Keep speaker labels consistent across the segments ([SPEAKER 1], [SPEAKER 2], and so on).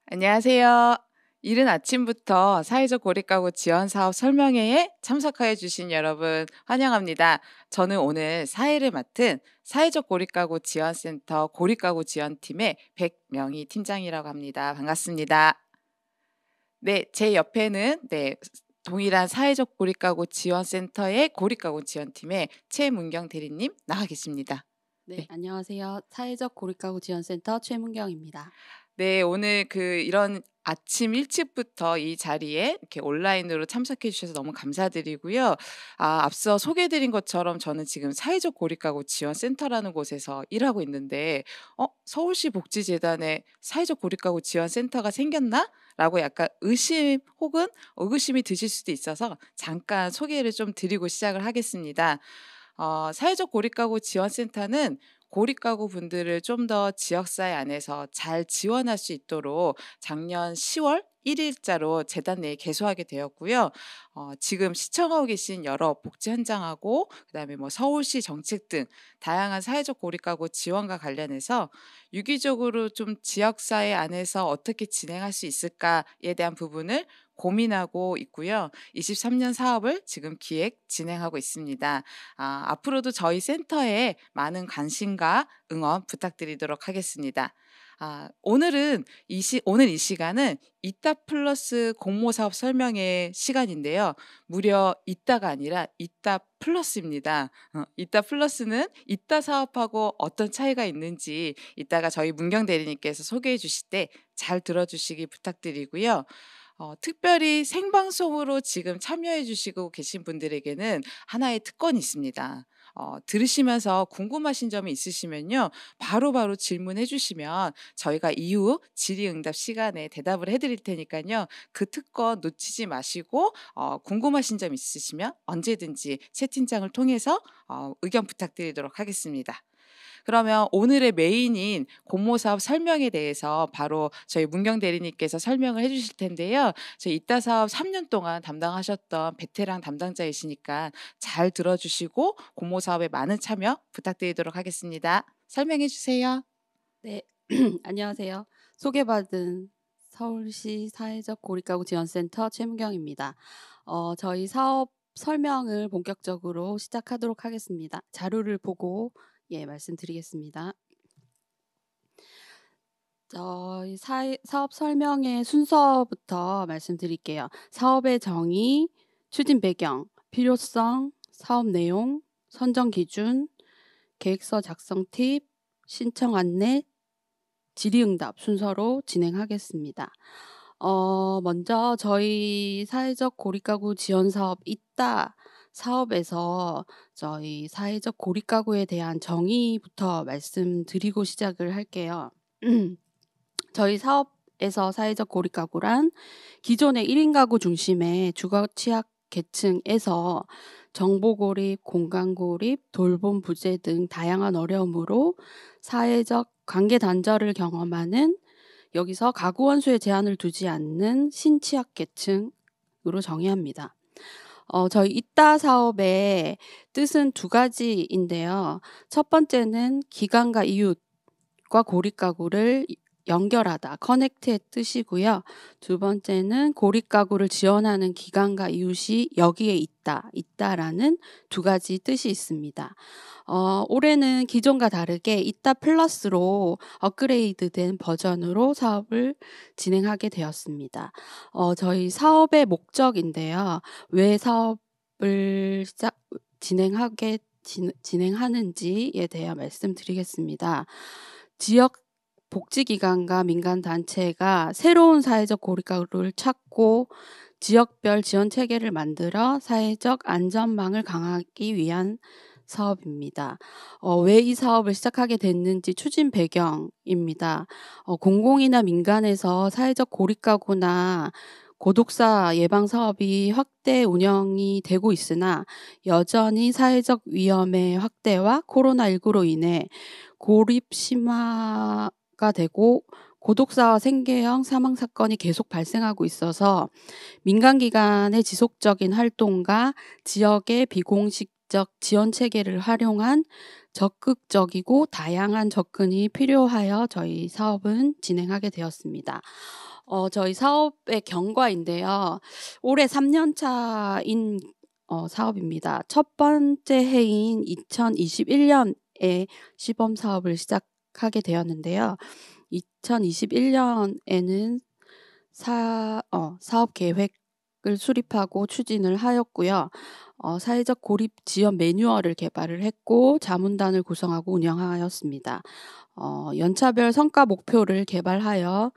[SPEAKER 1] 안녕하세요. 이른 아침부터 사회적 고립가구 지원 사업 설명회에 참석하여 주신 여러분 환영합니다. 저는 오늘 사회를 맡은 사회적 고립가구 지원센터 고립가구 지원팀의 백명희 팀장이라고 합니다. 반갑습니다. 네, 제 옆에는 동일한 사회적 고립가구 지원센터의 고립가구 지원팀의 최문경 대리님 나와 계십니다.
[SPEAKER 2] 네, 안녕하세요. 사회적 고립가구 지원센터 최문경입니다.
[SPEAKER 1] 네, 오늘 이런 아침 일찍부터 이 자리에 이렇게 온라인으로 참석해 주셔서 너무 감사드리고요. 앞서 소개해 드린 것처럼 저는 지금 사회적 고립가구 지원센터라는 곳에서 일하고 있는데 서울시 복지재단에 사회적 고립가구 지원센터가 생겼나? 라고 약간 의심 혹은 의구심이 드실 수도 있어서 잠깐 소개를 좀 드리고 시작을 하겠습니다. 사회적 고립가구 지원센터는 고립가구 분들을 좀 더 지역사회 안에서 잘 지원할 수 있도록 작년 10월 1일자로 재단 내에 개소하게 되었고요. 지금 시청하고 계신 여러 복지 현장하고 그다음에 뭐 서울시 정책 등 다양한 사회적 고립가구 지원과 관련해서 유기적으로 좀 지역사회 안에서 어떻게 진행할 수 있을까에 대한 부분을 고민하고 있고요. 23년 사업을 지금 기획 진행하고 있습니다. 앞으로도 저희 센터에 많은 관심과 응원 부탁드리도록 하겠습니다. 오늘 이 시간은 이따 플러스 공모 사업 설명회 시간인데요. 무려 이따가 아니라 이따 플러스입니다. 이따 플러스는 이따 사업하고 어떤 차이가 있는지 이따가 저희 문경 대리님께서 소개해 주실 때 잘 들어주시기 부탁드리고요. 특별히 생방송으로 지금 참여해 주시고 계신 분들에게는 하나의 특권이 있습니다. 들으시면서 궁금하신 점이 있으시면요. 바로바로 질문해 주시면 저희가 이후 질의응답 시간에 대답을 해 드릴 테니까요. 그 특권 놓치지 마시고 궁금하신 점 있으시면 언제든지 채팅창을 통해서 의견 부탁드리도록 하겠습니다. 그러면 오늘의 메인인 공모 사업 설명에 대해서 바로 저희 문경 대리님께서 설명을 해 주실 텐데요. 저희 이따 사업 3년 동안 담당하셨던 베테랑 담당자이시니까 잘 들어 주시고 공모 사업에 많은 참여 부탁드리도록 하겠습니다. 설명해 주세요.
[SPEAKER 2] 네, 안녕하세요. 소개받은 서울시 사회적 고립가구 지원센터 최문경입니다. 저희 사업 설명을 본격적으로 시작하도록 하겠습니다. 자료를 보고 말씀드리겠습니다. 저희 사업 설명의 순서부터 말씀드릴게요. 사업의 정의, 추진 배경, 필요성, 사업 내용, 선정 기준, 계획서 작성 팁, 신청 안내, 질의응답 순서로 진행하겠습니다. 먼저 저희 사회적 고립가구 지원 사업 이따 사업에서 저희 사회적 고립가구에 대한 정의부터 말씀드리고 시작을 할게요. 저희 사업에서 사회적 고립가구란 기존의 1인 가구 중심의 주거 취약 계층에서 정보 고립, 공간 고립, 돌봄 부재 등 다양한 어려움으로 사회적 관계 단절을 경험하는, 여기서 가구 원수에 제한을 두지 않는 신취약 계층으로 정의합니다. 저희 이따 사업의 뜻은 두 가지인데요. 첫 번째는 기관과 이웃과 고립가구를 연결하다, 커넥트의 뜻이고요. 두 번째는 고립가구를 지원하는 기관과 이웃이 여기에 있다라는 두 가지 뜻이 있습니다. 올해는 기존과 다르게 이따 플러스로 업그레이드된 버전으로 사업을 진행하게 되었습니다. 저희 사업의 목적인데요. 왜 사업을 진행하는지에 대해 말씀드리겠습니다. 지역 복지기관과 민간단체가 새로운 사회적 고립가구를 찾고 지역별 지원 체계를 만들어 사회적 안전망을 강화하기 위한 사업입니다. 왜 이 사업을 시작하게 됐는지 추진 배경입니다. 공공이나 민간에서 사회적 고립가구나 고독사 예방 사업이 확대 운영이 되고 있으나 여전히 사회적 위험의 확대와 코로나19로 인해 고립 심화가 되고 고독사와 생계형 사망 사건이 계속 발생하고 있어서 민간기관의 지속적인 활동과 지역의 비공식 공익적 지원 체계를 활용한 적극적이고 다양한 접근이 필요하여 저희 사업은 진행하게 되었습니다. 저희 사업의 경과인데요. 올해 3년 차인 사업입니다. 첫 번째 해인 2021년에 시범 사업을 시작하게 되었는데요. 2021년에는 사업 계획을 수립하고 추진을 하였고요. 사회적 고립 지원 매뉴얼을 개발을 했고 자문단을 구성하고 운영하였습니다. 연차별 성과 목표를 개발하여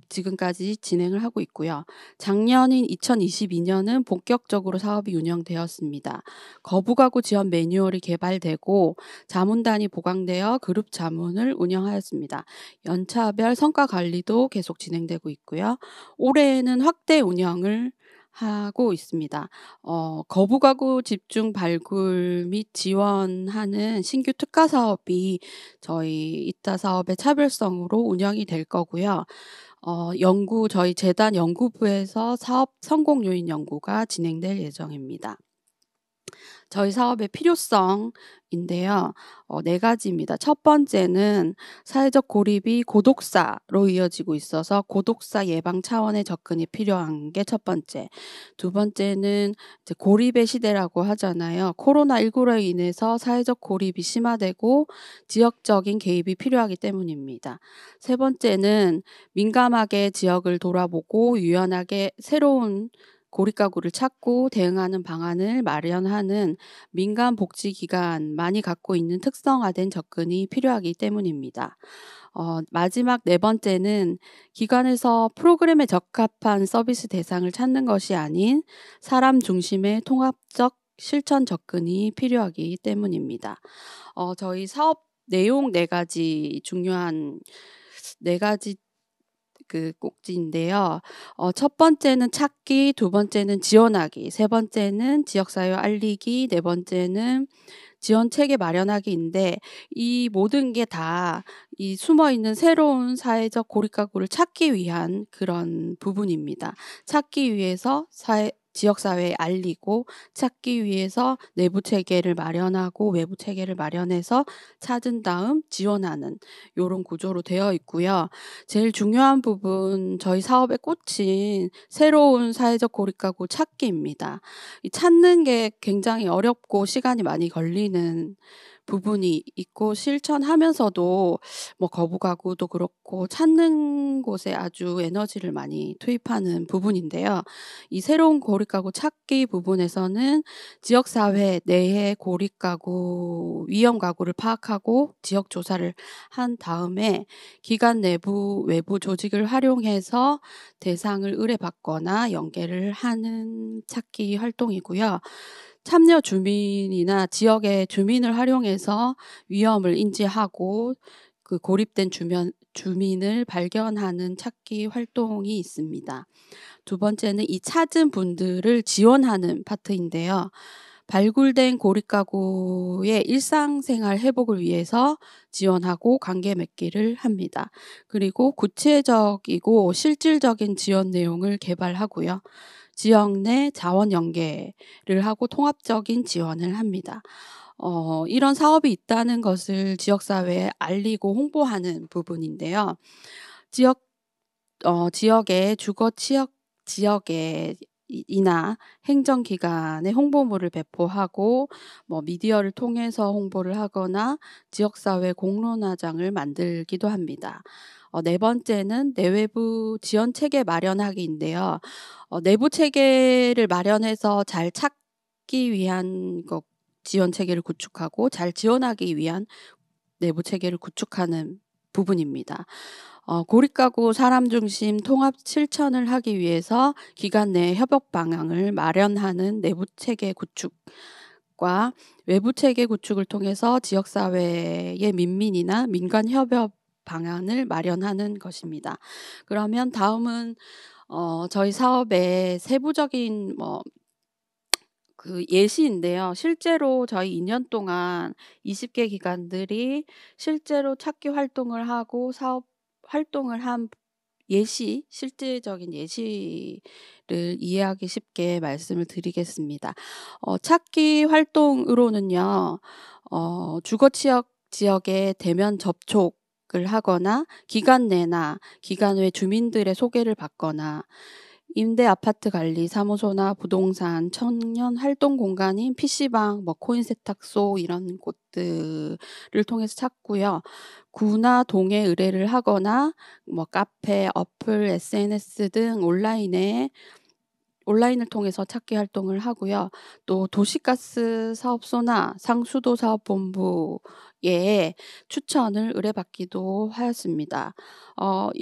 [SPEAKER 2] 지금까지 진행을 하고 있고요. 작년인 2022년은 본격적으로 사업이 운영되었습니다. 거부가구 지원 매뉴얼이 개발되고 자문단이 보강되어 그룹 자문을 운영하였습니다. 연차별 성과 관리도 계속 진행되고 있고요. 올해에는 확대 운영을 하고 있습니다. 거부가구 집중 발굴 및 지원하는 신규 특화 사업이 저희 이따 사업의 차별성으로 운영이 될 거고요. 저희 재단 연구부에서 사업 성공 요인 연구가 진행될 예정입니다. 저희 사업의 필요성인데요. 4가지입니다. 첫 번째는 사회적 고립이 고독사로 이어지고 있어서 고독사 예방 차원의 접근이 필요한 게 첫 번째. 두 번째는 이제 고립의 시대라고 하잖아요. 코로나19로 인해서 사회적 고립이 심화되고 지역적인 개입이 필요하기 때문입니다. 세 번째는 민감하게 지역을 돌아보고 유연하게 새로운 고립가구를 찾고 대응하는 방안을 마련하는 민간복지기관만이 갖고 있는 특성화된 접근이 필요하기 때문입니다. 마지막 네 번째는 기관에서 프로그램에 적합한 서비스 대상을 찾는 것이 아닌 사람 중심의 통합적 실천 접근이 필요하기 때문입니다. 저희 사업 내용 4가지 중요한 4가지 꼭지인데요. 첫 번째는 찾기, 두 번째는 지원하기, 세 번째는 지역사회 알리기, 네 번째는 지원 체계 마련하기인데 이 모든 게 다 이 숨어있는 새로운 사회적 고립가구를 찾기 위한 그런 부분입니다. 찾기 위해서 지역사회에 알리고 찾기 위해서 내부 체계를 마련하고 외부 체계를 마련해서 찾은 다음 지원하는 요런 구조로 되어 있고요. 제일 중요한 부분 저희 사업의 꽃인 새로운 사회적 고립가구 찾기입니다. 이 찾는 게 굉장히 어렵고 시간이 많이 걸리는 부분이 있고 실천하면서도 뭐 거부가구도 그렇고 찾는 곳에 아주 에너지를 많이 투입하는 부분인데요. 이 새로운 고립가구 찾기 부분에서는 지역사회 내의 고립가구, 위험가구를 파악하고 지역조사를 한 다음에 기관 내부, 외부 조직을 활용해서 대상을 의뢰받거나 연계를 하는 찾기 활동이고요. 참여 주민이나 지역의 주민을 활용해서 위험을 인지하고 그 고립된 주민을 발견하는 찾기 활동이 있습니다. 두 번째는 이 찾은 분들을 지원하는 파트인데요. 발굴된 고립가구의 일상생활 회복을 위해서 지원하고 관계 맺기를 합니다. 그리고 구체적이고 실질적인 지원 내용을 개발하고요. 지역 내 자원 연계를 하고 통합적인 지원을 합니다. 이런 사업이 있다는 것을 지역사회에 알리고 홍보하는 부분인데요. 지역의 주거 취약 지역에 이나 행정기관의 홍보물을 배포하고 미디어를 통해서 홍보를 하거나 지역사회 공론화장을 만들기도 합니다. 네 번째는 내외부 지원 체계 마련하기인데요. 내부 체계를 마련해서 잘 찾기 위한 지원 체계를 구축하고 잘 지원하기 위한 내부 체계를 구축하는 부분입니다. 고립가구 사람 중심 통합 실천을 하기 위해서 기관 내 협업 방향을 마련하는 내부 체계 구축과 외부 체계 구축을 통해서 지역사회의 민민이나 민간 협업 방안을 마련하는 것입니다. 그러면 다음은 저희 사업의 세부적인 예시인데요. 실제로 저희 2년 동안 20개 기관들이 실제로 찾기 활동을 하고 사업 활동을 한 실질적인 예시를 이해하기 쉽게 말씀을 드리겠습니다. 찾기 활동으로는요. 주거 지역의 대면 접촉을 하거나 기간 내나 기간 외 주민들의 소개를 받거나 임대 아파트 관리 사무소나 부동산, 청년 활동 공간인 PC방, 코인 세탁소 이런 곳들을 통해서 찾고요. 구나 동에 의뢰를 하거나 카페, 어플, SNS 등 온라인을 통해서 찾기 활동을 하고요. 또 도시가스 사업소나 상수도 사업본부에 추천을 의뢰받기도 하였습니다.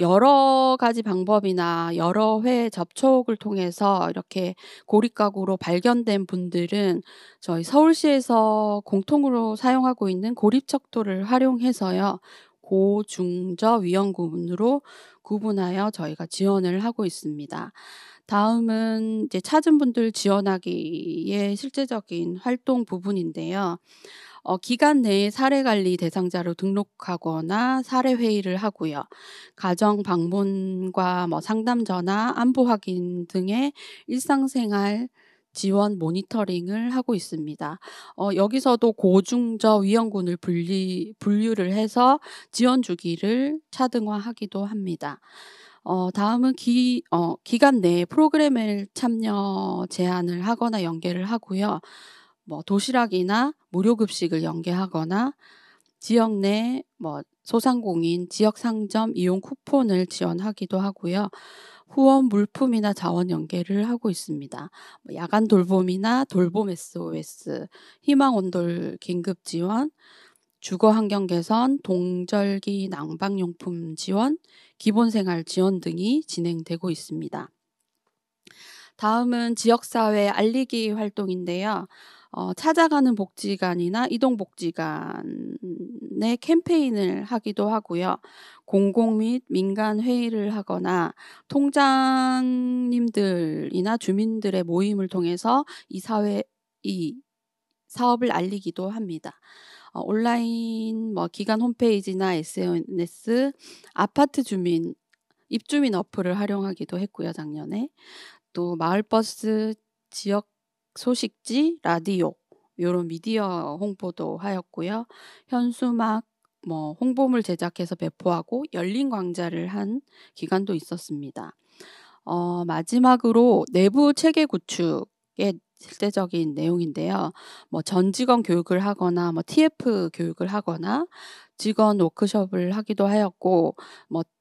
[SPEAKER 2] 여러 가지 방법이나 여러 회 접촉을 통해서 이렇게 고립가구로 발견된 분들은 저희 서울시에서 공통으로 사용하고 있는 고립척도를 활용해서요. 고, 중, 저 위험군으로 구분하여 저희가 지원을 하고 있습니다. 다음은 이제 찾은 분들 지원하기의 실제적인 활동 부분인데요. 기간 내에 사례 관리 대상자로 등록하거나 사례 회의를 하고요. 가정 방문과 상담 전화, 안부 확인 등의 일상생활 지원 모니터링을 하고 있습니다. 여기서도 고중저 위험군을 분류를 해서 지원 주기를 차등화하기도 합니다. 다음은 기간 내에 프로그램을 참여 제한을 하거나 연계를 하고요. 도시락이나 무료 급식을 연계하거나 지역 내 소상공인 지역 상점 이용 쿠폰을 지원하기도 하고요. 후원 물품이나 자원 연계를 하고 있습니다. 야간 돌봄이나 돌봄 SOS, 희망 온돌 긴급 지원, 주거 환경 개선, 동절기 난방용품 지원, 기본생활 지원 등이 진행되고 있습니다. 다음은 지역사회 알리기 활동인데요. 찾아가는 복지관이나 이동복지관에 캠페인을 하기도 하고요. 공공 및 민간 회의를 하거나 통장님들이나 주민들의 모임을 통해서 이 사업을 알리기도 합니다. 온라인 기관 홈페이지나 SNS, 아파트 주민, 입주민 어플을 활용하기도 했고요, 작년에. 또 마을버스, 지역 소식지, 라디오 요런 미디어 홍보도 하였고요. 현수막, 홍보물 제작해서 배포하고 열린 강좌를 한 기간도 있었습니다. 마지막으로 내부 체계 구축의 실제적인 내용인데요. 전 직원 교육을 하거나 TF 교육을 하거나 직원 워크숍을 하기도 하였고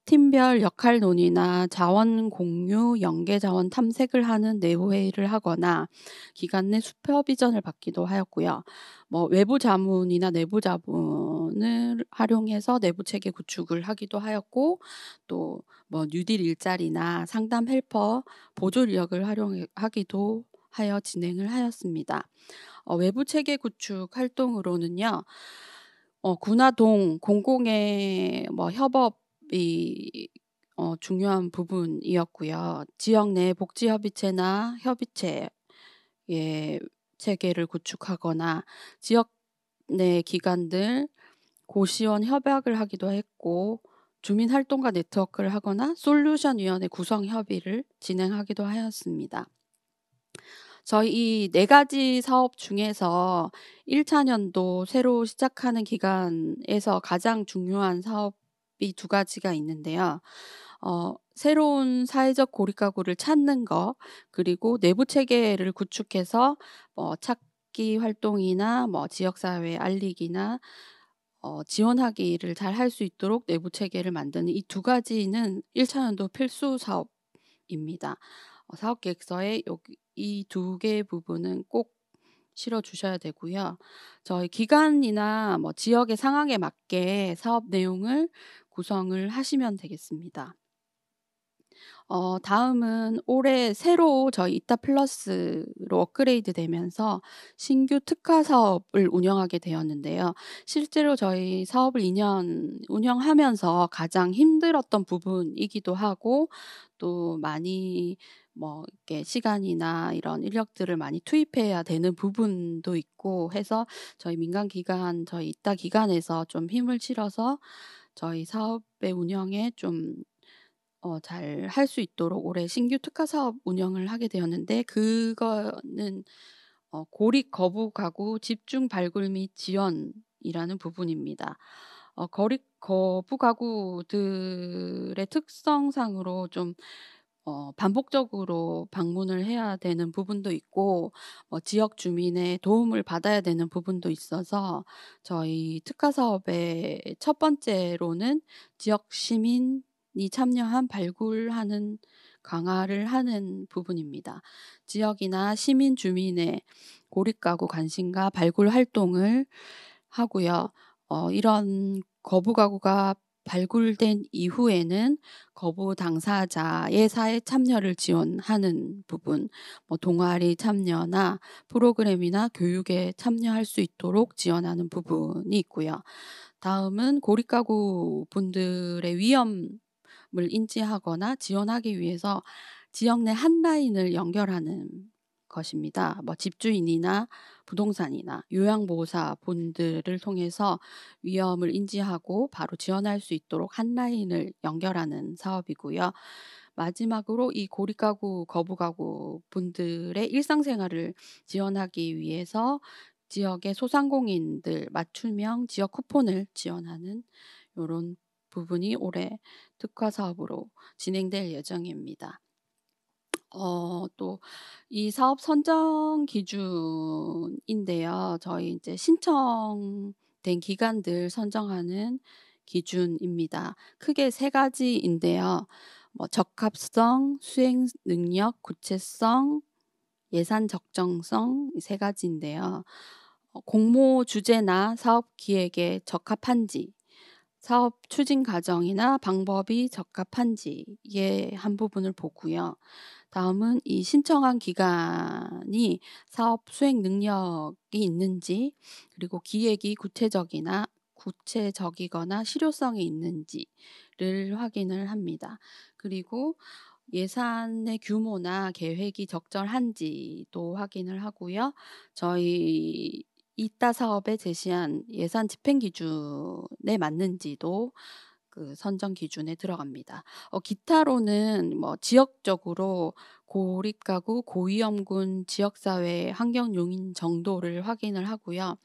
[SPEAKER 2] 팀별 역할 논의나 자원 공유, 연계 자원 탐색을 하는 내부 회의를 하거나 기간 내 슈퍼비전을 받기도 하였고요. 외부 자문이나 내부 자문을 활용해서 내부 체계 구축을 하기도 하였고 또 뉴딜 일자리나 상담 헬퍼 보조 인력을 활용하기도 하여 진행을 하였습니다. 외부 체계 구축 활동으로는요. 구나 동 공공의 협업이 중요한 부분이었고요. 지역 내 복지협의체나 협의체의 체계를 구축하거나 지역 내 기관들 고시원 협약을 하기도 했고 주민활동가 네트워크를 하거나 솔루션위원회 구성 협의를 진행하기도 하였습니다. 저희 이 4가지 사업 중에서 1차년도 새로 시작하는 기간에서 가장 중요한 사업이 2가지가 있는데요. 새로운 사회적 고립가구를 찾는 거 그리고 내부 체계를 구축해서 찾기 활동이나 지역사회 알리기나 지원하기를 잘 할 수 있도록 내부 체계를 만드는 이 2가지는 1차년도 필수 사업입니다. 사업 계획서에 이 2개 부분은 꼭 실어 주셔야 되고요. 저희 기간이나 지역의 상황에 맞게 사업 내용을 구성을 하시면 되겠습니다. 다음은 올해 새로 저희 이따 플러스로 업그레이드 되면서 신규 특화 사업을 운영하게 되었는데요. 실제로 저희 사업을 2년 운영하면서 가장 힘들었던 부분이기도 하고 또 많이 이렇게 시간이나 이런 인력들을 많이 투입해야 되는 부분도 있고 해서 저희 민간 기관, 저희 이따 기관에서 좀 힘을 실어서 저희 사업의 운영에 좀 잘 할 수 있도록 올해 신규 특화 사업 운영을 하게 되었는데, 그거는 고립 거부 가구 집중 발굴 및 지원이라는 부분입니다. 거립 거부 가구들의 특성상으로 좀 반복적으로 방문을 해야 되는 부분도 있고, 지역 주민의 도움을 받아야 되는 부분도 있어서 저희 특화 사업의 첫 번째로는 지역 시민이 참여한 발굴하는 강화를 하는 부분입니다. 지역이나 시민 주민의 고립 가구 관심과 발굴 활동을 하고요. 이런 거부 가구가 발굴된 이후에는 거부 당사자의 사회 참여를 지원하는 부분, 동아리 참여나 프로그램이나 교육에 참여할 수 있도록 지원하는 부분이 있고요. 다음은 고립가구 분들의 위험을 인지하거나 지원하기 위해서 지역 내 한라인을 연결하는 것입니다. 집주인이나 부동산이나 요양보호사 분들을 통해서 위험을 인지하고 바로 지원할 수 있도록 한라인을 연결하는 사업이고요. 마지막으로 이 고립가구, 거부가구 분들의 일상생활을 지원하기 위해서 지역의 소상공인들 맞춤형 지역 쿠폰을 지원하는 요런 부분이 올해 특화 사업으로 진행될 예정입니다. 또 이 사업 선정 기준인데요. 저희 이제 신청된 기관들 선정하는 기준입니다. 크게 3 가지인데요. 적합성, 수행 능력, 구체성, 예산 적정성, 이 3 가지인데요. 공모 주제나 사업 기획에 적합한지, 사업 추진 과정이나 방법이 적합한지의 한 부분을 보고요. 다음은 이 신청한 기관이 사업 수행 능력이 있는지, 그리고 기획이 구체적이거나 실효성이 있는지를 확인을 합니다. 그리고 예산의 규모나 계획이 적절한지도 확인을 하고요. 저희 이따 사업에 제시한 예산 집행 기준에 맞는지도 그 선정 기준에 들어갑니다. 기타로는 지역적으로 고립가구, 고위험군 지역사회 환경용인 정도를 확인을 하고요.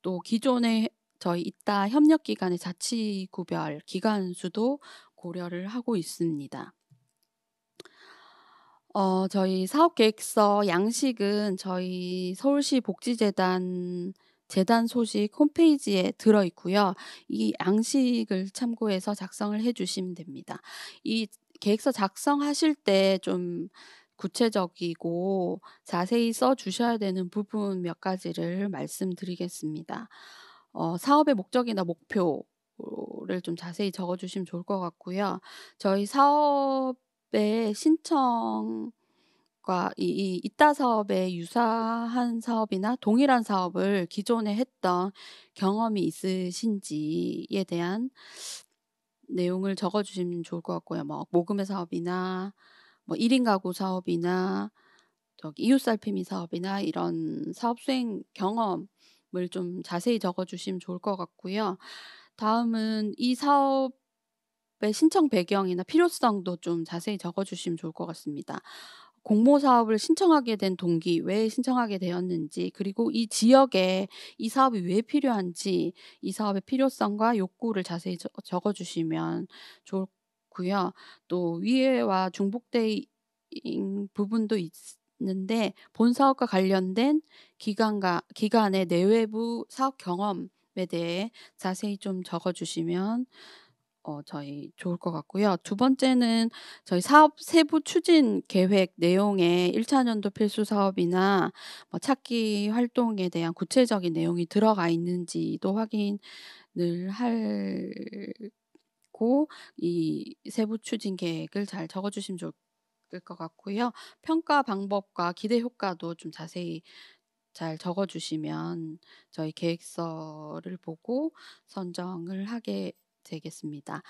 [SPEAKER 2] 또 기존의 저희 이따 협력기관의 자치구별 기관 수도 고려를 하고 있습니다. 저희 사업계획서 양식은 저희 서울시 복지재단 재단 소식 홈페이지에 들어 있고요. 이 양식을 참고해서 작성을 해 주시면 됩니다. 이 계획서 작성하실 때 좀 구체적이고 자세히 써 주셔야 되는 부분 몇 가지를 말씀드리겠습니다. 사업의 목적이나 목표를 좀 자세히 적어 주시면 좋을 것 같고요. 저희 사업의 신청과 이따 사업에 유사한 사업이나 동일한 사업을 기존에 했던 경험이 있으신지에 대한 내용을 적어 주시면 좋을 것 같고요. 모금의 사업이나 1인 가구 사업이나 이웃살피미 사업이나 이런 사업 수행 경험을 좀 자세히 적어 주시면 좋을 것 같고요. 다음은 이 사업의 신청 배경이나 필요성도 좀 자세히 적어 주시면 좋을 것 같습니다. 공모 사업을 신청하게 된 동기, 왜 신청하게 되었는지, 그리고 이 지역에 이 사업이 왜 필요한지, 이 사업의 필요성과 욕구를 자세히 적어 주시면 좋고요. 또 위에와 중복된 부분도 있는데 본 사업과 관련된 기관의 내외부 사업 경험에 대해 자세히 좀 적어 주시면 저희 좋을 것 같고요. 두 번째는 저희 사업 세부 추진 계획 내용에 1 차년도 필수 사업이나 찾기 활동에 대한 구체적인 내용이 들어가 있는지도 확인을 하고 이 세부 추진 계획을 잘 적어 주시면 좋을 것 같고요. 평가 방법과 기대 효과도 좀 자세히 잘 적어 주시면 저희 계획서를 보고 선정을 하게 되겠습니다.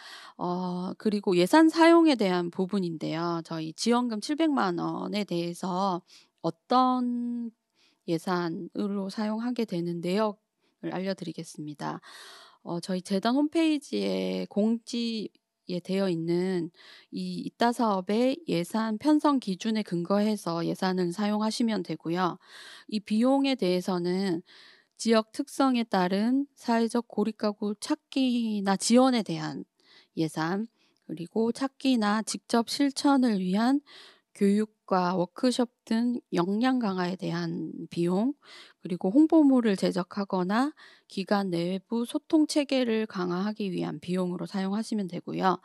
[SPEAKER 2] 그리고 예산 사용에 대한 부분인데요. 저희 지원금 700만 원에 대해서 어떤 예산으로 사용하게 되는 내역을 알려드리겠습니다. 저희 재단 홈페이지에 공지 되어 있는 이 이따 사업의 예산 편성 기준에 근거해서 예산을 사용하시면 되고요. 이 비용에 대해서는 지역 특성에 따른 사회적 고립가구 찾기나 지원에 대한 예산, 그리고 찾기나 직접 실천을 위한 교육과 워크숍 등 역량 강화에 대한 비용, 그리고 홍보물을 제작하거나 기관 내부 소통 체계를 강화하기 위한 비용으로 사용하시면 되고요.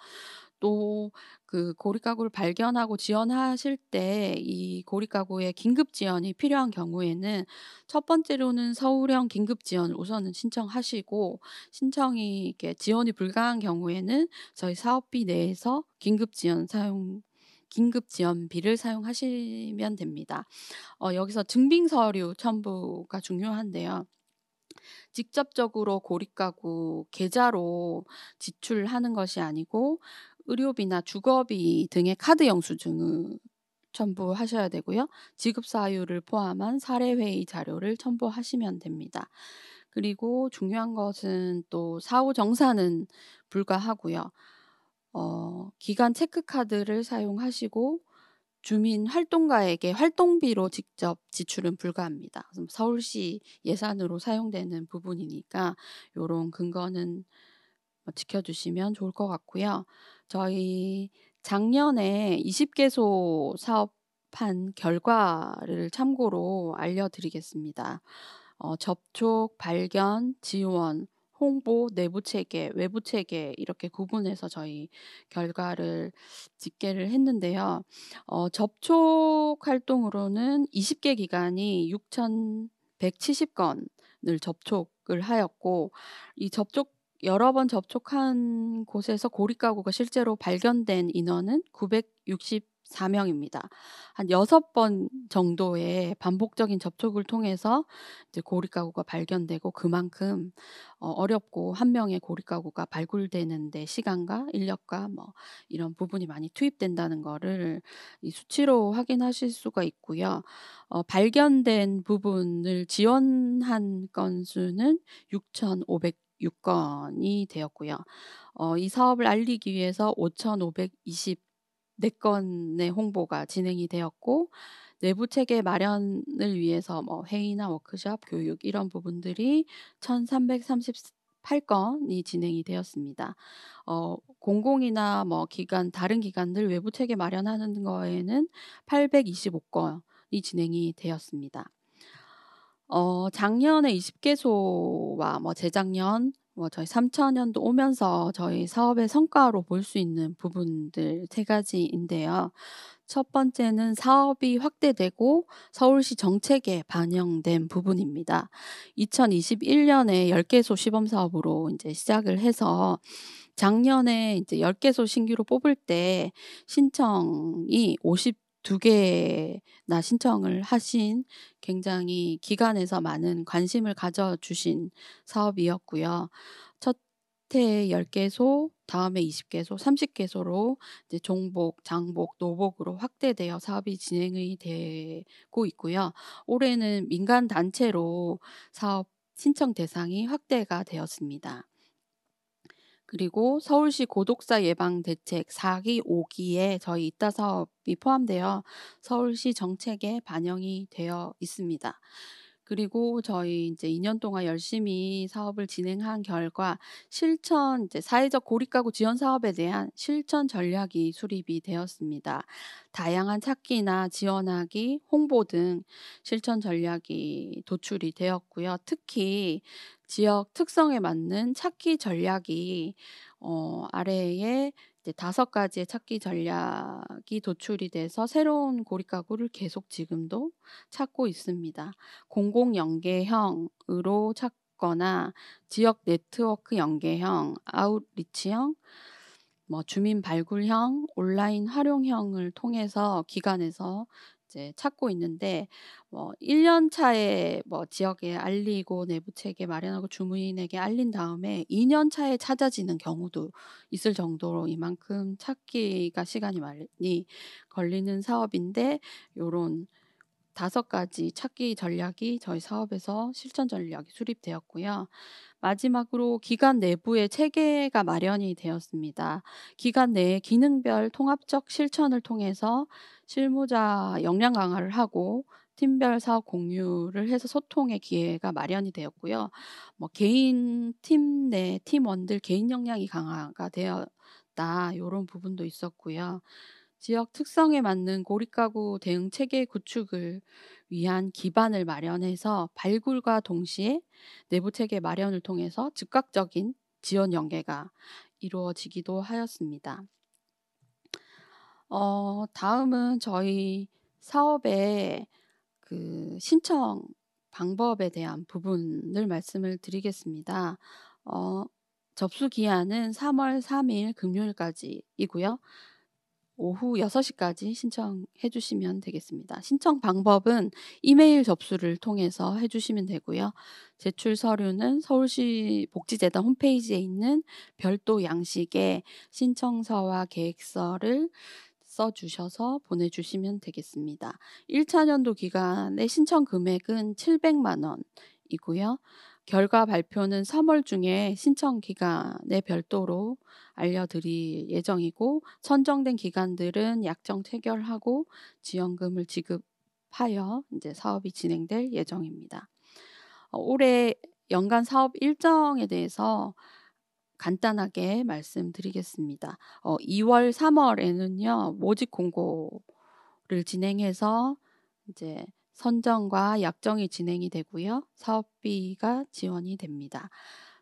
[SPEAKER 2] 또 그 고립가구를 발견하고 지원하실 때 이 고립가구의 긴급 지원이 필요한 경우에는 첫 번째로는 서울형 긴급 지원을 우선은 신청하시고, 신청이 이렇게 지원이 불가한 경우에는 저희 사업비 내에서 긴급 지원비를 사용하시면 됩니다. 여기서 증빙 서류 첨부가 중요한데요. 직접적으로 고립가구 계좌로 지출하는 것이 아니고 의료비나 주거비 등의 카드 영수증을 첨부하셔야 되고요. 지급 사유를 포함한 사례 회의 자료를 첨부하시면 됩니다. 그리고 중요한 것은 또 사후 정산은 불가하고요. 기간 체크카드를 사용하시고 주민 활동가에게 활동비로 직접 지출은 불가합니다. 그럼 서울시 예산으로 사용되는 부분이니까 요런 근거는 지켜주시면 좋을 것 같고요. 저희 작년에 20개소 사업한 결과를 참고로 알려드리겠습니다. 접촉, 발견, 지원, 홍보, 내부 체계, 외부 체계 이렇게 구분해서 저희 결과를 집계를 했는데요. 접촉 활동으로는 20개 기관이 6,170건을 접촉을 하였고, 이 여러 번 접촉한 곳에서 고립가구가 실제로 발견된 인원은 964명입니다. 한 6번 정도의 반복적인 접촉을 통해서 이제 고립가구가 발견되고, 그만큼 어렵고 한 명의 고립가구가 발굴되는 데 시간과 인력과 뭐 이런 부분이 많이 투입된다는 거를 이 수치로 확인하실 수가 있고요. 발견된 부분을 지원한 건수는 6,506건이 되었고요. 이 사업을 알리기 위해서 5,524건의 홍보가 진행이 되었고, 내부 체계 마련을 위해서 뭐 회의나 워크숍, 교육 이런 부분들이 1,338건이 진행이 되었습니다. 공공이나 뭐 다른 기관들 외부 체계 마련하는 거에는 825건이 진행이 되었습니다. 작년에 20개소와 뭐 재작년, 저희 3차년도 오면서 저희 사업의 성과로 볼 수 있는 부분들 3가지인데요. 첫 번째는 사업이 확대되고 서울시 정책에 반영된 부분입니다. 2021년에 10개소 시범 사업으로 이제 시작을 해서 작년에 이제 10개소 신규로 뽑을 때 신청이 52개나 신청을 하신, 굉장히 기관에서 많은 관심을 가져주신 사업이었고요. 첫 해 10개소, 다음에 20개소, 30개소로 이제 종복, 장복, 노복으로 확대되어 사업이 진행이 되고 있고요. 올해는 민간 단체로 사업 신청 대상이 확대가 되었습니다. 그리고 서울시 고독사 예방 대책 4기, 5기에 저희 이따 사업이 포함되어 서울시 정책에 반영이 되어 있습니다. 그리고 저희 이제 2년 동안 열심히 사업을 진행한 결과 이제 사회적 고립가구 지원 사업에 대한 실천 전략이 수립이 되었습니다. 다양한 찾기나 지원하기, 홍보 등 실천 전략이 도출이 되었고요. 특히 지역 특성에 맞는 찾기 전략이 아래에 이제 5가지의 찾기 전략이 도출이 돼서 새로운 고립가구를 계속 지금도 찾고 있습니다. 공공 연계형으로 찾거나 지역 네트워크 연계형, 아웃리치형, 주민 발굴형, 온라인 활용형을 통해서 기관에서 이제 찾고 있는데, 1년 차에 지역에 알리고 내부 체계 마련하고 주민에게 알린 다음에 2년 차에 찾아지는 경우도 있을 정도로 이만큼 찾기가 시간이 많이 걸리는 사업인데, 요런 5가지 찾기 전략이 저희 사업에서 실천 전략이 수립되었고요. 마지막으로 기관 내부의 체계가 마련이 되었습니다. 기관 내에 기능별 통합적 실천을 통해서 실무자 역량 강화를 하고 팀별 사업 공유를 해서 소통의 기회가 마련이 되었고요. 개인 팀 내 팀원들 개인 역량이 강화가 되었다. 요런 부분도 있었고요. 지역 특성에 맞는 고립가구 대응 체계 구축을 위한 기반을 마련해서 발굴과 동시에 내부 체계 마련을 통해서 즉각적인 지원 연계가 이루어지기도 하였습니다. 다음은 저희 사업의 그 신청 방법에 대한 부분을 말씀을 드리겠습니다. 접수 기한은 3월 3일 금요일까지이고요. 오후 6시까지 신청해 주시면 되겠습니다. 신청 방법은 이메일 접수를 통해서 해 주시면 되고요. 제출 서류는 서울시 복지재단 홈페이지에 있는 별도 양식에 신청서와 계획서를 써 주셔서 보내주시면 되겠습니다. 1차 년도 기간의 신청 금액은 700만 원이고요. 결과 발표는 3월 중에 신청 기간에 별도로 알려드릴 예정이고, 선정된 기관들은 약정 체결하고 지원금을 지급하여 이제 사업이 진행될 예정입니다. 올해 연간 사업 일정에 대해서 간단하게 말씀드리겠습니다. 2월, 3월에는요, 모집 공고를 진행해서 이제 선정과 약정이 진행이 되고요. 사업비가 지원이 됩니다.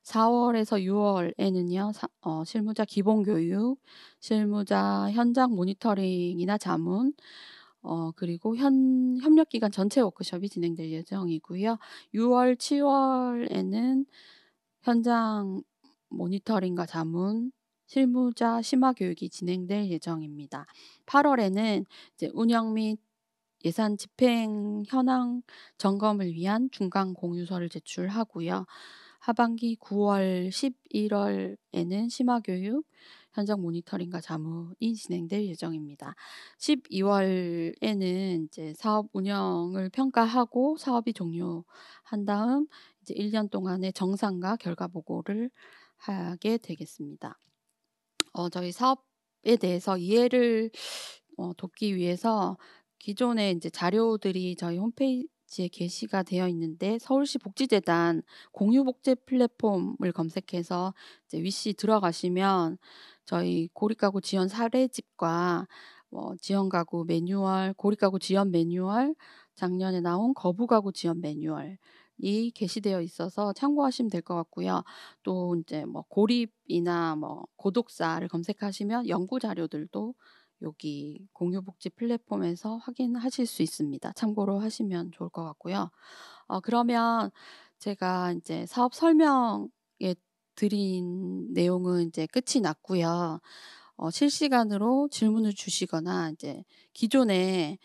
[SPEAKER 2] 4월에서 6월에는요, 실무자 기본교육, 실무자 현장 모니터링이나 자문, 그리고 협력기관 전체 워크숍이 진행될 예정이고요. 6월, 7월에는 현장 모니터링과 자문, 실무자 심화 교육이 진행될 예정입니다. 8월에는 이제 운영 및 예산 집행 현황 점검을 위한 중간 공유서를 제출하고요. 하반기 9월, 11월에는 심화 교육, 현장 모니터링과 자문이 진행될 예정입니다. 12월에는 이제 사업 운영을 평가하고 사업이 종료한 다음 이제 1년 동안의 정상과 결과 보고를 하게 되겠습니다. 저희 사업에 대해서 이해를 돕기 위해서 기존에 이제 자료들이 저희 홈페이지에 게시가 되어 있는데, 서울시 복지재단 공유복지 플랫폼을 검색해서 이제 위시 들어가시면 저희 고립가구 지원 사례집과 지원가구 매뉴얼, 고립가구 지원 매뉴얼, 작년에 나온 거부가구 지원 매뉴얼이 게시되어 있어서 참고하시면 될 것 같고요. 또 이제 고립이나 고독사를 검색하시면 연구 자료들도 여기 공유복지 플랫폼에서 확인하실 수 있습니다. 참고로 하시면 좋을 것 같고요. 그러면 제가 이제 사업 설명에 드린 내용은 이제 끝이 났고요. 실시간으로 질문을 주시거나 이제 기존에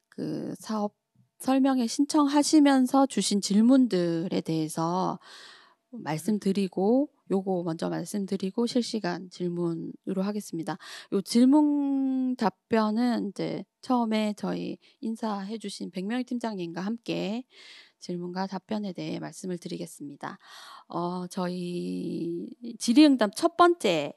[SPEAKER 2] 그 사업 설명에 신청하시면서 주신 질문들에 대해서 말씀드리고, 요거 먼저 말씀드리고 실시간 질문으로 하겠습니다. 요 질문 답변은 이제 처음에 저희 인사해 주신 백명희 팀장님과 함께 질문과 답변에 대해 말씀을 드리겠습니다. 저희 질의응답 첫 번째는요,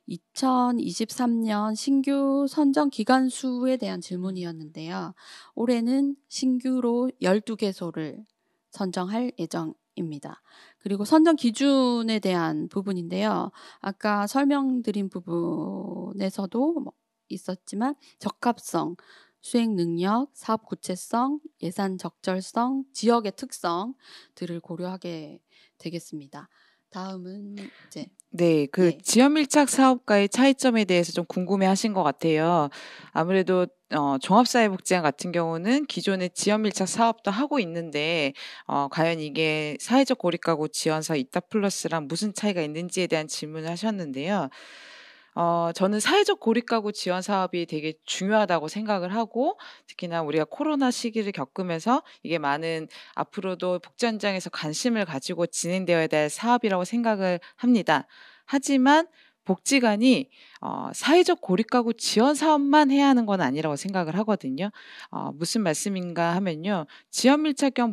[SPEAKER 2] 2023년 신규 선정 기관 수에 대한 질문이었는데요. 올해는 신규로 12개소를 선정할 예정입니다. 그리고 선정 기준에 대한 부분인데요. 아까 설명드린 부분에서도 있었지만 적합성, 수행 능력, 사업 구체성, 예산 적절성, 지역의 특성들을 고려하게 되겠습니다. 다음은 이제
[SPEAKER 1] 네.
[SPEAKER 2] 예.
[SPEAKER 1] 지역 밀착 사업과의 차이점에 대해서 좀 궁금해하신 것 같아요. 아무래도 종합사회복지관 같은 경우는 기존에 지역 밀착 사업도 하고 있는데 과연 이게 사회적 고립가구 지원사 이타 플러스랑 무슨 차이가 있는지에 대한 질문을 하셨는데요. 저는 사회적 고립가구 지원 사업이 되게 중요하다고 생각을 하고, 특히나 우리가 코로나 시기를 겪으면서 이게 많은 앞으로도 복지 현장에서 관심을 가지고 진행되어야 될 사업이라고 생각을 합니다. 하지만 복지관이 사회적 고립가구 지원 사업만 해야 하는 건 아니라고 생각을 하거든요. 무슨 말씀인가 하면요. 지역 밀착형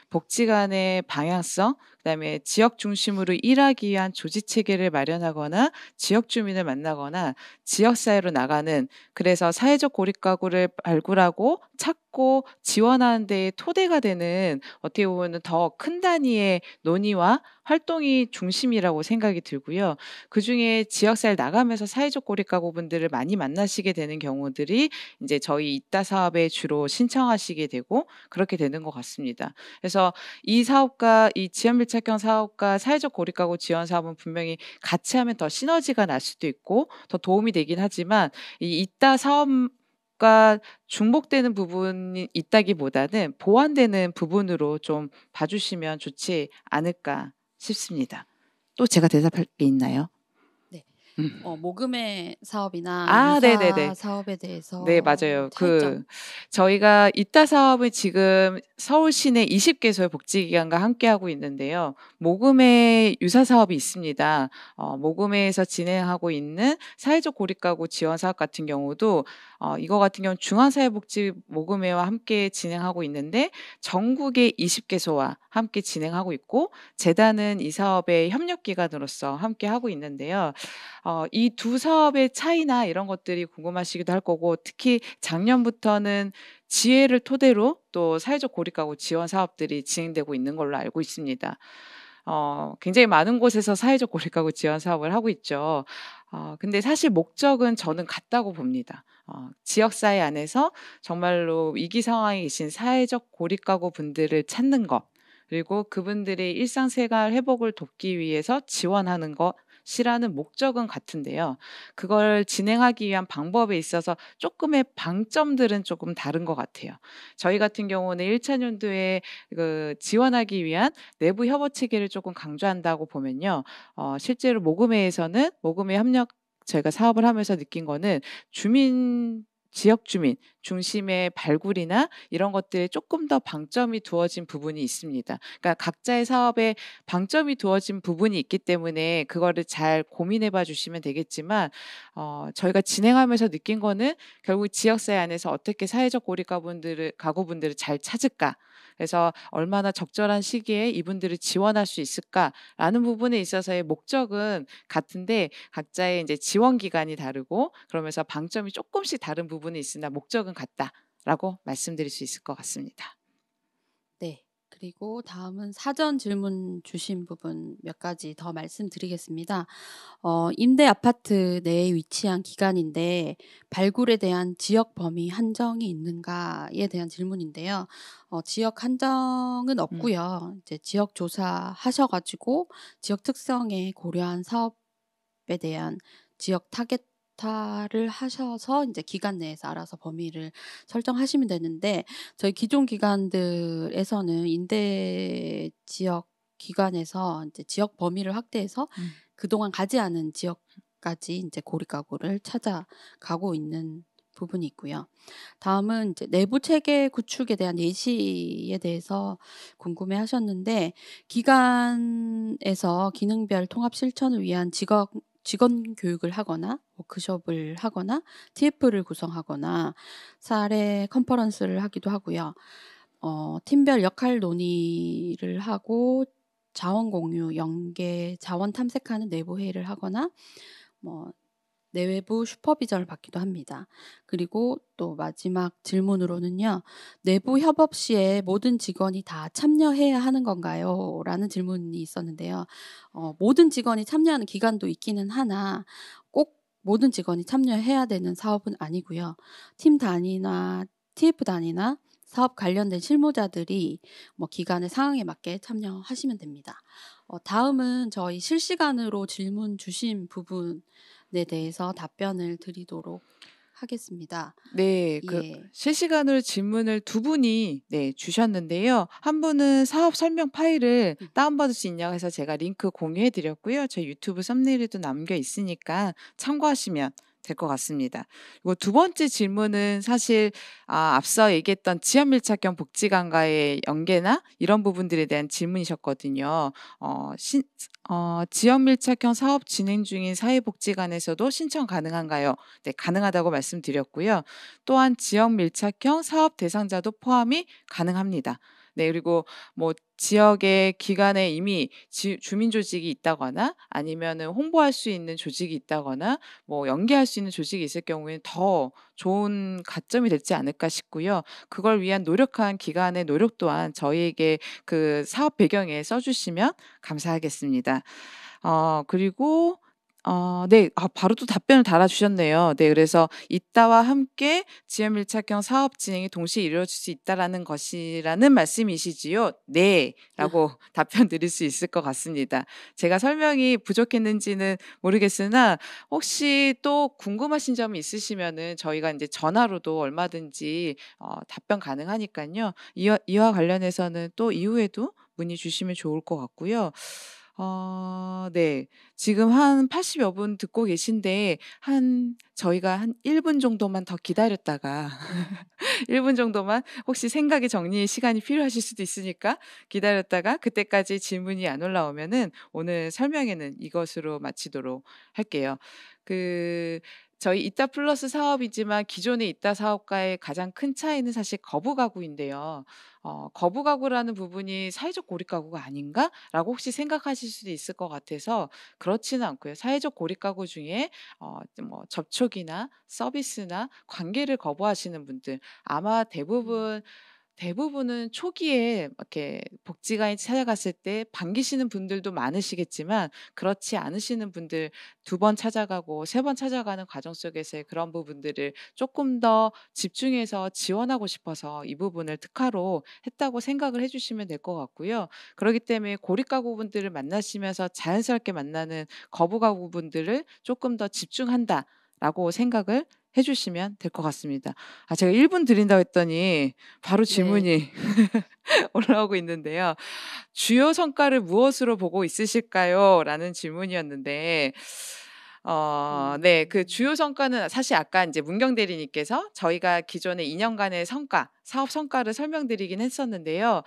[SPEAKER 1] 복지관의 방향성, 그다음에 지역 중심으로 일하기 위한 조직 체계를 마련하거나 지역 주민을 만나거나 지역 사회로 나가는, 그래서 사회적 고립가구를 발굴하고 찾고 지원하는 데에 토대가 되는, 어떻게 보면은 더 큰 단위의 논의와 활동이 중심이라고 생각이 들고요. 그중에 지역사회를 나가면서 사회적 고립가구분들을 많이 만나시게 되는 경우들이 이제 저희 이따 사업에 주로 신청하시게 되고 그렇게 되는 것 같습니다. 그래서 이 사업과 이 지역 밀착형 사업과 사회적 고립가구 지원 사업은 분명히 같이 하면 더 시너지가 날 수도 있고 더 도움이 되긴 하지만, 이 이따 사업과 중복되는 부분이 있다기보다는 보완되는 부분으로 좀 봐주시면 좋지 않을까 싶습니다. 또 제가 대답할 게 있나요?
[SPEAKER 2] 네.
[SPEAKER 1] 음.
[SPEAKER 2] 모금의 사업이나
[SPEAKER 1] 아,
[SPEAKER 2] 유사
[SPEAKER 1] 네네네.
[SPEAKER 2] 사업에
[SPEAKER 1] 네,
[SPEAKER 2] 대해서
[SPEAKER 1] 맞아요.
[SPEAKER 2] 차이점.
[SPEAKER 1] 저희가 이따 사업은 지금 서울 시내 20개소의 복지기관과 함께하고 있는데요. 모금의 유사 사업이 있습니다. 모금회에서 진행하고 있는 사회적 고립가구 지원 사업 같은 경우도 이거 같은 경우는 중앙사회복지 모금회와 함께 진행하고 있는데 전국의 20개소와 함께 진행하고 있고, 재단은 이 사업의 협력기관으로서 함께하고 있는데요. 이 두 사업의 차이나 이런 것들이 궁금하시기도 할 거고, 특히 작년부터는 지혜를 토대로 또 사회적 고립가구 지원 사업들이 진행되고 있는 걸로 알고 있습니다. 굉장히 많은 곳에서 사회적 고립가구 지원 사업을 하고 있죠. 근데 사실 목적은 저는 같다고 봅니다. 지역사회 안에서 정말로 위기 상황에 계신 사회적 고립가구 분들을 찾는 것, 그리고 그분들의 일상생활 회복을 돕기 위해서 지원하는 것이라는 목적은 같은데요. 그걸 진행하기 위한 방법에 있어서 조금의 방점들은 조금 다른 것 같아요. 저희 같은 경우는 1차 연도에 지원하기 위한 내부 협업 체계를 조금 강조한다고 보면요. 실제로 모금회에서는 모금회 협력, 저희가 사업을 하면서 느낀 거는 지역 주민 중심의 발굴이나 이런 것들에 조금 더 방점이 두어진 부분이 있습니다. 그러니까 각자의 사업에 방점이 두어진 부분이 있기 때문에 그거를 잘 고민해 봐 주시면 되겠지만, 저희가 진행하면서 느낀 거는 결국 지역사회 안에서 어떻게 사회적 가구분들을 잘 찾을까? 그래서 얼마나 적절한 시기에 이분들을 지원할 수 있을까라는 부분에 있어서의 목적은 같은데 각자의 이제 지원 기간이 다르고 그러면서 방점이 조금씩 다른 부분이 있으나 목적은 같다라고 말씀드릴 수 있을 것 같습니다.
[SPEAKER 2] 네. 그리고 다음은 사전 질문 주신 부분 몇 가지 더 말씀드리겠습니다. 임대 아파트 내에 위치한 기관인데 발굴에 대한 지역 범위 한정이 있는가에 대한 질문인데요. 지역 한정은
[SPEAKER 1] 음.
[SPEAKER 2] 없고요. 이제 지역 조사하셔 가지고 지역 특성에 고려한 사업에 대한 지역 타겟화를 하셔서 인제 기관 내에서 알아서 범위를 설정하시면 되는데, 저희 기존 기관들에서는 임대 지역 기관에서 인제 지역 범위를 확대해서
[SPEAKER 1] 음.
[SPEAKER 2] 그동안 가지 않은 지역까지 인제 고립가구를 찾아가고 있는 부분이 있고요. 다음은 이제 내부 체계 구축에 대한 예시에 대해서 궁금해하셨는데, 기관에서 기능별 통합 실천을 위한 직원 교육을 하거나 워크숍을 하거나 TF를 구성하거나 사례 컨퍼런스를 하기도 하고요. 팀별 역할 논의를 하고 자원 공유, 연계, 자원 탐색하는 내부 회의를 하거나 뭐 내외부 슈퍼비전을 받기도 합니다. 그리고 또 마지막 질문으로는요. "내부 협업 시에 모든 직원이 다 참여해야 하는 건가요?" 라는 질문이 있었는데요. 모든 직원이 참여하는 기관도 있기는 하나 꼭 모든 직원이 참여해야 되는 사업은 아니고요. 팀 단위나 TF 단위나 사업 관련된 실무자들이 기관의 상황에 맞게 참여하시면 됩니다. 다음은 저희 실시간으로 질문 주신 부분에 대해서 답변을 드리도록 하겠습니다.
[SPEAKER 1] 네.
[SPEAKER 2] 예.
[SPEAKER 1] 실시간으로 질문을 두 분이 주셨는데요. 한 분은 사업 설명 파일을 다운받을 수 있냐고 해서 제가 링크 공유해 드렸고요. 저희 유튜브 썸네일에도 남겨 있으니까 참고하시면 될 것 같습니다. 그리고 두 번째 질문은 사실 앞서 얘기했던 지역 밀착형 복지관과의 연계나 이런 부분들에 대한 질문이셨거든요. 지역 밀착형 사업 진행 중인 사회복지관에서도 신청 가능한가요? 네, 가능하다고 말씀드렸고요. 또한 지역 밀착형 사업 대상자도 포함이 가능합니다. 네, 그리고 뭐 지역의 기관에 이미 주민 조직이 있다거나 아니면은 홍보할 수 있는 조직이 있다거나 뭐 연계할 수 있는 조직이 있을 경우에는 더 좋은 가점이 되지 않을까 싶고요. 그걸 위한 노력한 기관의 노력 또한 저희에게 그 사업 배경에 써 주시면 감사하겠습니다. 그리고 네. 바로 또 답변을 달아 주셨네요. 네. 그래서 "이따와 함께 지역 밀착형 사업 진행이 동시에 이루어질 수 있다."라는 것이라는 말씀이시지요? "네."라고 답변 드릴 수 있을 것 같습니다. 제가 설명이 부족했는지는 모르겠으나 혹시 또 궁금하신 점이 있으시면은 저희가 인제 전화로도 얼마든지 답변 가능하니깐요. 이와 관련해서는 또 이후에도 문의 주시면 좋을 것 같고요. 네. 지금 한 80여 분 듣고 계신데 저희가 한 1분 정도만 더 기다렸다가 1분 정도만 혹시 생각의 정리의 시간이 필요하실 수도 있으니까 기다렸다가 그때까지 질문이 안 올라오면은 오늘 설명회는 이것으로 마치도록 할게요. 그 저희 이따 플러스 사업이지만 기존의 이따 사업과의 가장 큰 차이는 사실 거부 가구인데요. '거부 가구라는 부분이 사회적 고립 가구가 아닌가?'라고 혹시 생각하실 수도 있을 것 같아서 그렇지는 않고요. 사회적 고립 가구 중에 뭐 접촉이나 서비스나 관계를 거부하시는 분들 아마 대부분은 초기에 이렇게 복지관에 찾아갔을 때 반기시는 분들도 많으시겠지만 그렇지 않으시는 분들 두 번 찾아가고 세 번 찾아가는 과정 속에서의 그런 부분들을 조금 더 집중해서 지원하고 싶어서 이 부분을 특화로 했다고 생각을 해 주시면 될 것 같고요. 그러기 때문에 고립 가구분들을 만나시면서 자연스럽게 만나는 거부 가구분들을 조금 더 집중한다라고 생각을 해 주시면 될 것 같습니다. 제가 1분 드린다고 했더니 바로
[SPEAKER 2] 네.
[SPEAKER 1] 질문이 올라오고 있는데요. "주요 성과를 무엇으로 보고 있으실까요?" 라는 질문이었는데 네. 그
[SPEAKER 2] 음.
[SPEAKER 1] 주요 성과는 사실 아까 인제 문경 대리님께서 저희가 기존의 2 년간의 성과, 사업 성과를 설명드리긴 했었는데요.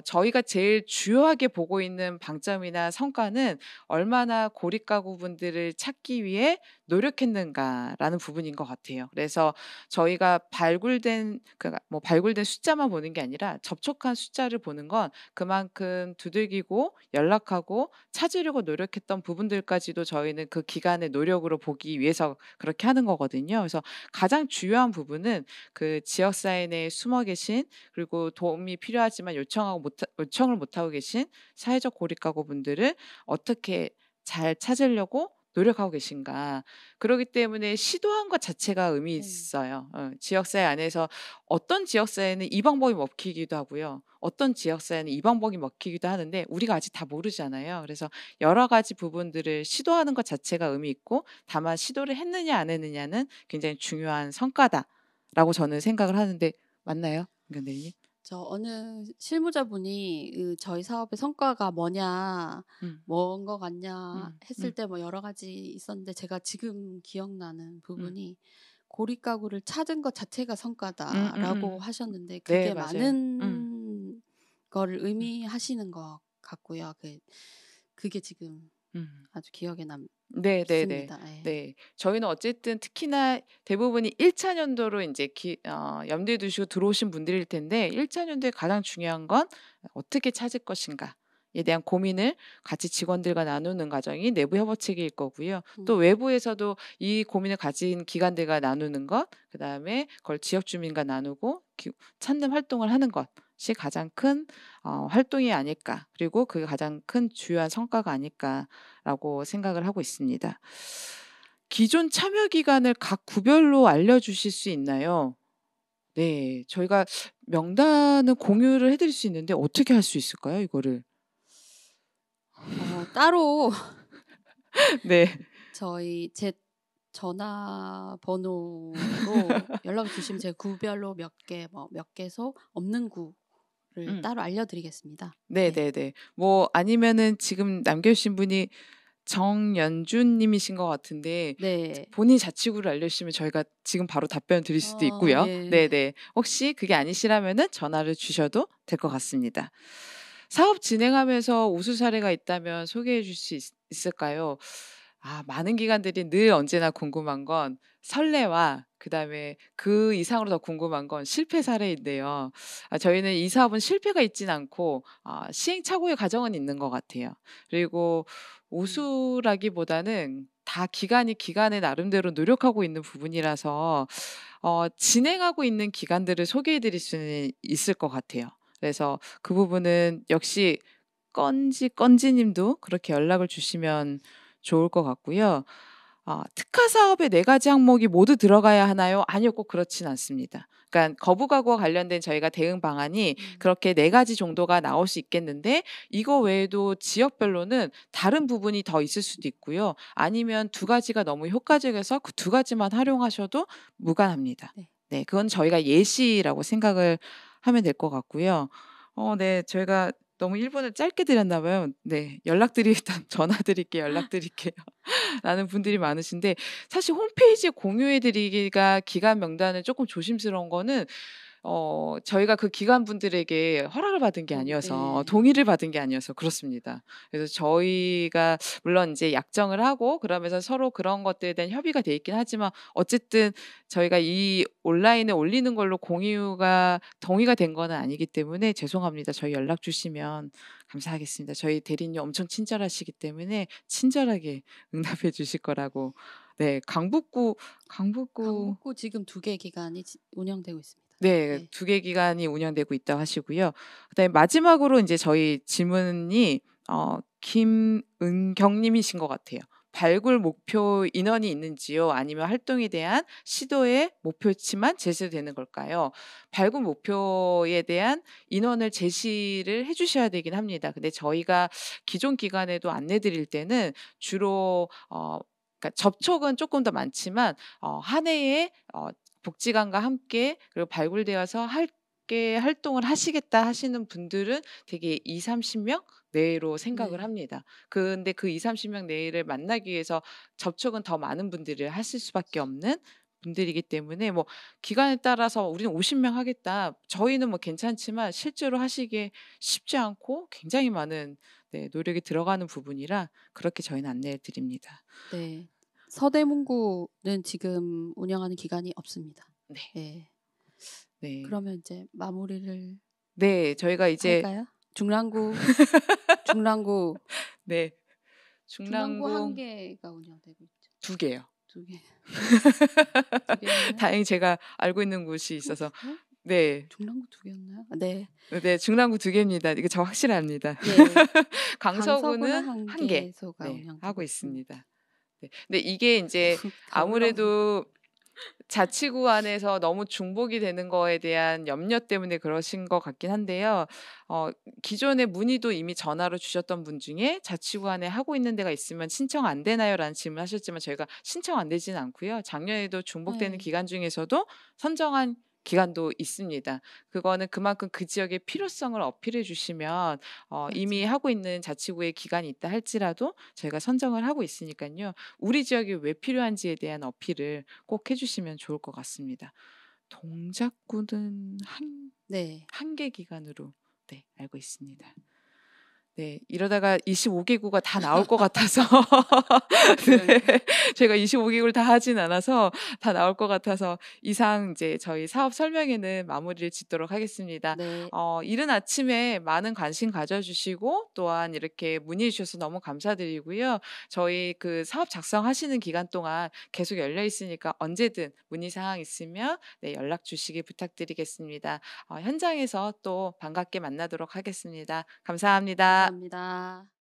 [SPEAKER 1] 저희가 제일 주요하게 보고 있는 방점이나 성과는 '얼마나 고립 가구분들을 찾기 위해 노력했는가.'라는 부분인 것 같아요. 그래서 저희가 발굴된 숫자만 보는 게 아니라 접촉한 숫자를 보는 건 그만큼 두들기고 연락하고 찾으려고 노력했던 부분들까지도 저희는 그 기간의 노력으로 보기 위해서 그렇게 하는 거거든요. 그래서 가장 중요한 부분은 그 지역 사회 내에 숨어 계신 그리고 도움이 필요하지만 요청을 못하고 계신 사회적 고립 가구분들을 어떻게 잘 찾으려고 노력하고 계신가. 그러기 때문에 시도한 것 자체가 의미
[SPEAKER 2] 네.
[SPEAKER 1] 있어요. 지역사회 안에서 어떤 지역사회는 이 방법이 먹히기도 하고요. 어떤 지역사회는 이 방법이 먹히기도 하는데 우리가 아직 다 모르잖아요. 그래서 여러 가지 부분들을 시도하는 것 자체가 의미 있고 다만 시도를 했느냐 안 했느냐는 굉장히 중요한 성과다라고 저는 생각을 하는데 맞나요? 의견대리님?
[SPEAKER 2] 어느 실무자분이 "저희 사업의 성과가 뭐냐,
[SPEAKER 1] 음.
[SPEAKER 2] 뭔 것 같냐."
[SPEAKER 1] 음.
[SPEAKER 2] 했을
[SPEAKER 1] 음.
[SPEAKER 2] 때 뭐 여러 가지 있었는데 제가 지금 기억나는
[SPEAKER 1] 음.
[SPEAKER 2] 부분이 "고립 가구를 찾은 것 자체가 성과다."라고
[SPEAKER 1] 음음음.
[SPEAKER 2] 하셨는데
[SPEAKER 1] 네
[SPEAKER 2] 그게
[SPEAKER 1] 맞아요.
[SPEAKER 2] 많은 거를
[SPEAKER 1] 음.
[SPEAKER 2] 의미하시는 것 같고요. 그게 지금
[SPEAKER 1] 음.
[SPEAKER 2] 아주 기억에
[SPEAKER 1] 네네네.
[SPEAKER 2] 남습니다. 예.
[SPEAKER 1] 네. 저희는 어쨌든 특히나 대부분이 1차 년도로 인제 염두에 두시고 들어오신 분들일 텐데 1차 년도에 가장 중요한 건 어떻게 찾을 것인가에 대한 고민을 같이 직원들과 나누는 과정이 내부 협업체계일 거고요. 또
[SPEAKER 2] 음.
[SPEAKER 1] 외부에서도 이 고민을 가진 기관들과 나누는 것, 그다음에 그걸 지역 주민과 나누고 찾는 활동을 하는 것이 가장 큰 활동이 아닐까. 그리고 그게 가장 큰 주요한 성과가 아닐까라고 생각을 하고 있습니다. 기존 참여 기간을 각 구별로 알려주실 수 있나요? 네. 저희가 명단을 공유를 해 드릴 수 있는데 어떻게 할 수 있을까요, 이거를?
[SPEAKER 2] 따로
[SPEAKER 1] 네.
[SPEAKER 2] 제 전화번호로 연락을 주시면 제가 구별로 몇 개소 없는 구를
[SPEAKER 1] 음.
[SPEAKER 2] 따로 알려 드리겠습니다. 네.
[SPEAKER 1] 네네네. 뭐 아니면은 지금 남겨 주신 분이 정연준 님이신 것 같은데
[SPEAKER 2] 네.
[SPEAKER 1] 본인 자치구를 알려주시면 저희가 지금 바로 답변 드릴 수도 있고요.
[SPEAKER 2] 예.
[SPEAKER 1] 네네. 혹시 그게 아니시라면은 전화를 주셔도 될 것 같습니다. 사업 진행하면서 우수 사례가 있다면 소개해 줄 수 있을까요? 많은 기관들이 늘 언제나 궁금한 건 선례와 그다음에 그 이상으로 더 궁금한 건 실패 사례인데요. 저희는 이 사업은 실패가 있진 않고 시행착오의 과정은 있는 것 같아요. 그리고 우수라기보다는 다 기관이 기관의 나름대로 노력하고 있는 부분이라서 진행하고 있는 기관들을 소개해 드릴 수는 있을 것 같아요. 그래서 그 부분은 역시 건지 님도 그렇게 연락을 주시면 좋을 것 같고요. 특화 사업에 4 가지 항목이 모두 들어가야 하나요? 아니요. 꼭 그렇진 않습니다. 그러니까 거부가구와 관련된 저희가 대응 방안이 그렇게 4 가지 정도가 나올 수 있겠는데 이거 외에도 지역별로는 다른 부분이 더 있을 수도 있고요. 아니면 2 가지가 너무 효과적이어서 그 2 가지만 활용하셔도 무관합니다.
[SPEAKER 2] 네.
[SPEAKER 1] 네. 그건 저희가 예시라고 생각을 하면 될 것 같고요. 네. 저희가 너무 1 분을 짧게 드렸나 봐요. 네. 일단 전화 드릴게요. 연락 드릴게요. 라는 분들이 많으신데 사실 홈페이지에 공유해 드리기가 기관 명단을 쪼끔 조심스러운 거는 저희가 그 기관분들에게 허락을 받은 게 아니어서
[SPEAKER 2] 네.
[SPEAKER 1] 동의를 받은 게 아니어서 그렇습니다. 그래서 저희가 물론 인제 약정을 하고 그러면서 서로 그런 것들에 대한 협의가 돼 있긴 하지만 어쨌든 저희가 이 온라인에 올리는 걸로 공유가 동의가 된 거는 아니기 때문에 죄송합니다. 저희 연락 주시면 감사하겠습니다. 저희 대리님 엄청 친절하시기 때문에 친절하게 응답해 주실 거라고. 네. 강북구
[SPEAKER 2] 강북구 지금 2개 기관이 운영되고 있습니다.
[SPEAKER 1] 네.
[SPEAKER 2] 네.
[SPEAKER 1] 2개 기관이 운영되고 있다고 하시고요. 그다음에 마지막으로 인제 저희 질문이 김은경 님이신 것 같아요. 발굴 목표 인원이 있는지요? 아니면 활동에 대한 시도의 목표치만 제시되는 걸까요? 발굴 목표에 대한 인원을 제시를 해 주셔야 되긴 합니다. 근데 저희가 기존 기관에도 안내 드릴 때는 주로 그러니까 접촉은 쪼끔 더 많지만 한 해에 복지관과 함께 그리고 발굴되어서 함께 활동을 하시겠다 하시는 분들은 되게 20-30명 내로 생각을
[SPEAKER 2] 네.
[SPEAKER 1] 합니다. 근데 그 20-30명 내를 만나기 위해서 접촉은 더 많은 분들을 하실 수밖에 없는 분들이기 때문에 뭐 기관에 따라서 "우리는 50명 하겠다." 저희는 뭐 괜찮지만 실제로 하시기에 쉽지 않고 굉장히 많은 노력이 들어가는 부분이라 그렇게 저희는 안내해 드립니다.
[SPEAKER 2] 네. 서대문구는 지금 운영하는 기관이 없습니다.
[SPEAKER 1] 네.
[SPEAKER 2] 예.
[SPEAKER 1] 네.
[SPEAKER 2] 그러면 이제 마무리를
[SPEAKER 1] 네. 저희가 이제
[SPEAKER 2] 할까요? 중랑구
[SPEAKER 1] 네.
[SPEAKER 2] 중랑구 한
[SPEAKER 1] 중랑구
[SPEAKER 2] 개가 운영되고 있죠.
[SPEAKER 1] 2 개요.
[SPEAKER 2] 2 개. 2 개였나요?
[SPEAKER 1] 다행히 제가 알고 있는 곳이 있어서
[SPEAKER 2] 어?
[SPEAKER 1] 네.
[SPEAKER 2] 중랑구 2 개였나요? 네.
[SPEAKER 1] 네. 중랑구 2 개입니다. 이거 저 확실합니다.
[SPEAKER 2] 예. 강서구는
[SPEAKER 1] 강서구는
[SPEAKER 2] 한
[SPEAKER 1] 1 개
[SPEAKER 2] 개소가
[SPEAKER 1] 네 하고
[SPEAKER 2] 운영되고 있습니다.
[SPEAKER 1] 있습니다. 네. 근데 이게 인제
[SPEAKER 2] 다 올라오네.
[SPEAKER 1] 아무래도 자치구 안에서 너무 중복이 되는 거에 대한 염려 때문에 그러신 것 같긴 한데요. 어 기존에 문의도 이미 전화로 주셨던 분 중에 "자치구 안에 하고 있는 데가 있으면 신청 안 되나요?"라는 질문하셨지만 저희가 신청 안 되지는 않고요. 작년에도 중복되는
[SPEAKER 2] 예.
[SPEAKER 1] 기간 중에서도 선정한 기간도 있습니다. 그거는 그만큼 그 지역의 필요성을 어필해 주시면 이미
[SPEAKER 2] 맞아요.
[SPEAKER 1] 하고 있는 자치구의 기간이 있다 할지라도 저희가 선정을 하고 있으니깐요. 우리 지역이 왜 필요한지에 대한 어필을 꼭 해 주시면 좋을 것 같습니다. 동작구는
[SPEAKER 2] 네.
[SPEAKER 1] 한 개 기간으로 네 알고 있습니다. 네. 이러다가 25 개구가 다 나올 것 같아서 네.
[SPEAKER 2] 그러니까요.
[SPEAKER 1] 제가 25 개국을 다 하진 않아서 다 나올 것 같아서 이상 이제 저희 사업 설명회는 마무리를 짓도록 하겠습니다.
[SPEAKER 2] 네.
[SPEAKER 1] 이른 아침에 많은 관심 가져 주시고 또한 이렇게 문의해 주셔서 너무 감사드리고요. 저희 그 사업 작성하시는 기간 동안 계속 열려 있으니까 언제든 문의 사항 있으면 네 연락 주시기 부탁드리겠습니다. 현장에서 또 반갑게 만나도록 하겠습니다. 감사합니다.
[SPEAKER 2] 감사합니다.